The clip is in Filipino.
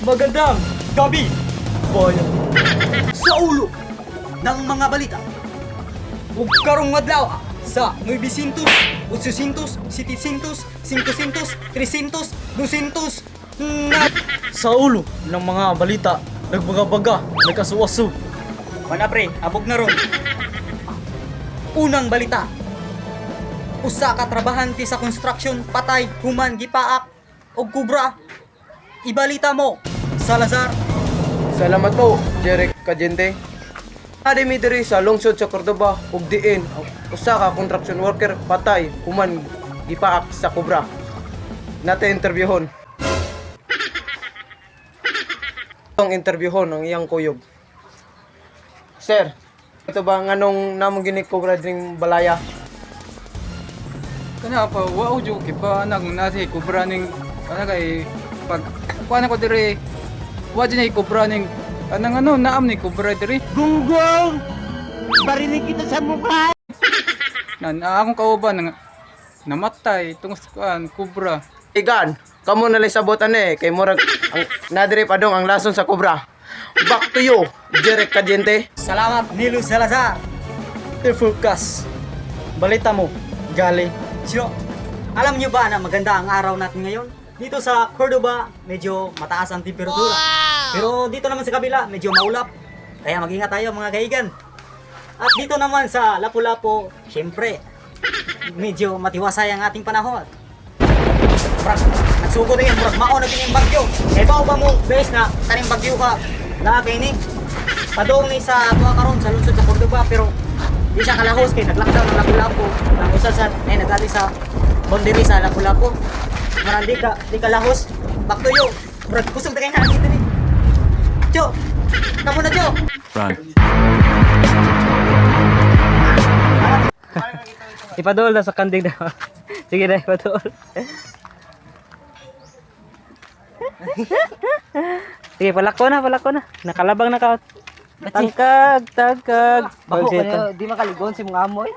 Magandang gabi, bayan. Sa ulo ng mga balita. Ug karong adlaw sa 900, 800, 700, 500, 300, 200 na sa ulo ng mga balita. Nagbaga-baga, nagkasuwaso. Wala pre, abog na ron. Unang balita. Usa ka trabahante sa construction patay, human gipaak og kubra. Ibalita mo, Salazar. Salamat po, Jeric Cajente. Ademi diri sa lungsod sa Cordoba ug diin usa ka construction worker patay human gipaak sa kubra. Nate interviewon. Ang interviewon ang iyang kuyog. Sir, ito ba nganong namong gini kubra dring balaya? Kana pa wow jo kipa nang nasi kubra ning kana kay pag kuan ko dire wa dinay kubra ning anang ano naam ni kubra dire Gunggong! Barinig kita sa mukha! nan akong kauban nang namatay tungos kuan kubra. Igan, kamo na sabot ane kay murag ang nadiri padong ang lason sa kubra. Back to you, Jeric Cajente. Salamat, Nilo Salazar. Focus. Balita mo, gali. Sino? Alam nyo ba na maganda ang araw natin ngayon? Dito sa Cordoba, medyo mataas ang temperatura. Pero dito naman sa kabila, medyo maulap. Kaya mag-ingat tayo mga kaigan. At dito naman sa Lapu-Lapu, syempre, medyo matiwasay ang ating panahon. Brad, nagsugo din yan, Brad. Mao na din yung bagyo. Eh, bao ba mo, bes na taning bagyo ka? Nakakainig. Padong ni sa Tua Karon sa lungsod sa Cordoba, pero di siya kalahos kay nag-lockdown ng Lapu-Lapu. Ang usa sa nagali sa boundary sa Lapu-Lapu. Maran di ka lahos. Back to you. Brad, kusog na kayo nakakita ni. Jo, kamu na Jo. Run. Ipadol na sa kanding na. Sige na, ipadol. Sige, palako na. Nakalabang na ka. Tagkag. Bako kayo, di makaligon si mga amoy.